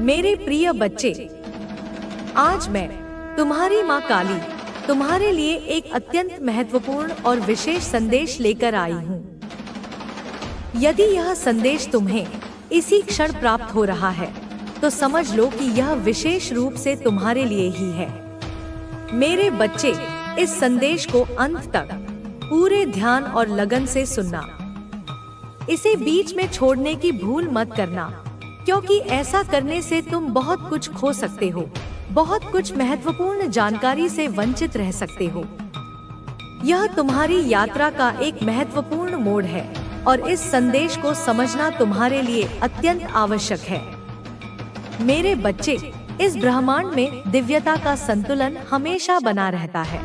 मेरे प्रिय बच्चे, आज मैं तुम्हारी माँ काली तुम्हारे लिए एक अत्यंत महत्वपूर्ण और विशेष संदेश लेकर आई हूँ। यदि यह संदेश तुम्हें इसी क्षण प्राप्त हो रहा है तो समझ लो कि यह विशेष रूप से तुम्हारे लिए ही है। मेरे बच्चे, इस संदेश को अंत तक पूरे ध्यान और लगन से सुनना। इसे बीच में छोड़ने की भूल मत करना, क्योंकि ऐसा करने से तुम बहुत कुछ खो सकते हो, बहुत कुछ महत्वपूर्ण जानकारी से वंचित रह सकते हो। यह तुम्हारी यात्रा का एक महत्वपूर्ण मोड़ है और इस संदेश को समझना तुम्हारे लिए अत्यंत आवश्यक है। मेरे बच्चे, इस ब्रह्मांड में दिव्यता का संतुलन हमेशा बना रहता है।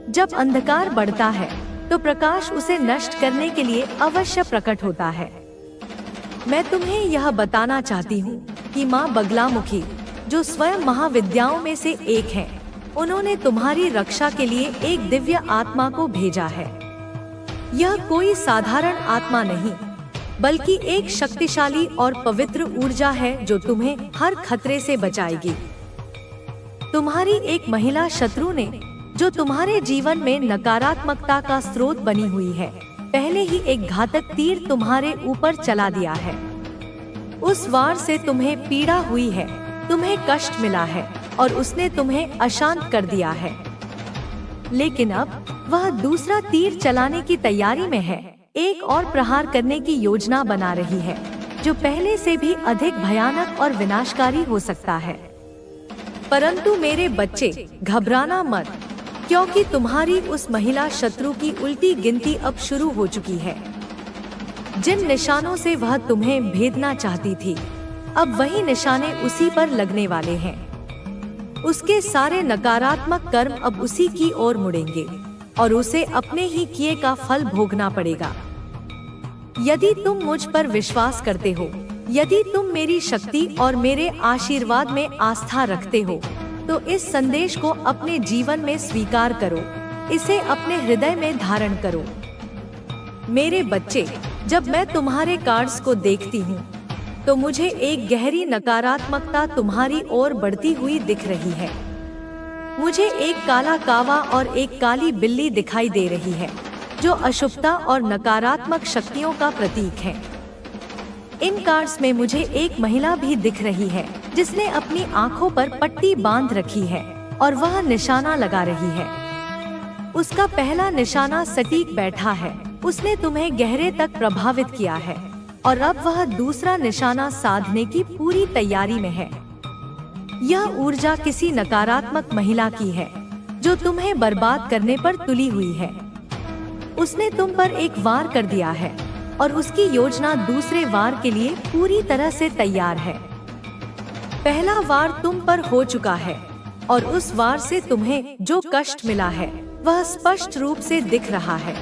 जब अंधकार बढ़ता है तो प्रकाश उसे नष्ट करने के लिए अवश्य प्रकट होता है। मैं तुम्हें यह बताना चाहती हूँ कि माँ बगलामुखी, जो स्वयं महाविद्याओं में से एक है, उन्होंने तुम्हारी रक्षा के लिए एक दिव्य आत्मा को भेजा है। यह कोई साधारण आत्मा नहीं, बल्कि एक शक्तिशाली और पवित्र ऊर्जा है जो तुम्हें हर खतरे से बचाएगी। तुम्हारी एक महिला शत्रु ने, जो तुम्हारे जीवन में नकारात्मकता का स्रोत बनी हुई है, पहले ही एक घातक तीर तुम्हारे ऊपर चला दिया है। उस वार से तुम्हें पीड़ा हुई है, तुम्हें कष्ट मिला है और उसने तुम्हें अशांत कर दिया है। लेकिन अब वह दूसरा तीर चलाने की तैयारी में है, एक और प्रहार करने की योजना बना रही है, जो पहले से भी अधिक भयानक और विनाशकारी हो सकता है। परंतु मेरे बच्चे, घबराना मत, क्योंकि तुम्हारी उस महिला शत्रु की उल्टी गिनती अब शुरू हो चुकी है। जिन निशानों से वह तुम्हें भेदना चाहती थी, अब वही निशाने उसी पर लगने वाले हैं। उसके सारे नकारात्मक कर्म अब उसी की ओर मुड़ेंगे और उसे अपने ही किए का फल भोगना पड़ेगा। यदि तुम मुझ पर विश्वास करते हो, यदि तुम मेरी शक्ति और मेरे आशीर्वाद में आस्था रखते हो, तो इस संदेश को अपने जीवन में स्वीकार करो, इसे अपने हृदय में धारण करो। मेरे बच्चे, जब मैं तुम्हारे कार्ड्स को देखती हूँ तो मुझे एक गहरी नकारात्मकता तुम्हारी ओर बढ़ती हुई दिख रही है। मुझे एक काला कावा और एक काली बिल्ली दिखाई दे रही है, जो अशुभता और नकारात्मक शक्तियों का प्रतीक है। इन कार्ड्स में मुझे एक महिला भी दिख रही है, जिसने अपनी आंखों पर पट्टी बांध रखी है और वह निशाना लगा रही है। उसका पहला निशाना सटीक बैठा है, उसने तुम्हें गहरे तक प्रभावित किया है और अब वह दूसरा निशाना साधने की पूरी तैयारी में है। यह ऊर्जा किसी नकारात्मक महिला की है, जो तुम्हें बर्बाद करने पर तुली हुई है। उसने तुम पर एक वार कर दिया है और उसकी योजना दूसरे वार के लिए पूरी तरह से तैयार है। पहला वार तुम पर हो चुका है और उस वार से तुम्हें जो कष्ट मिला है वह स्पष्ट रूप से दिख रहा है।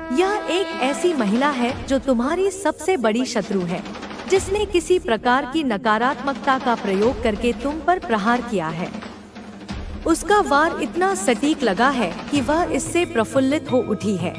यह एक ऐसी महिला है जो तुम्हारी सबसे बड़ी शत्रु है, जिसने किसी प्रकार की नकारात्मकता का प्रयोग करके तुम पर प्रहार किया है। उसका वार इतना सटीक लगा है कि वह इससे प्रफुल्लित हो उठी है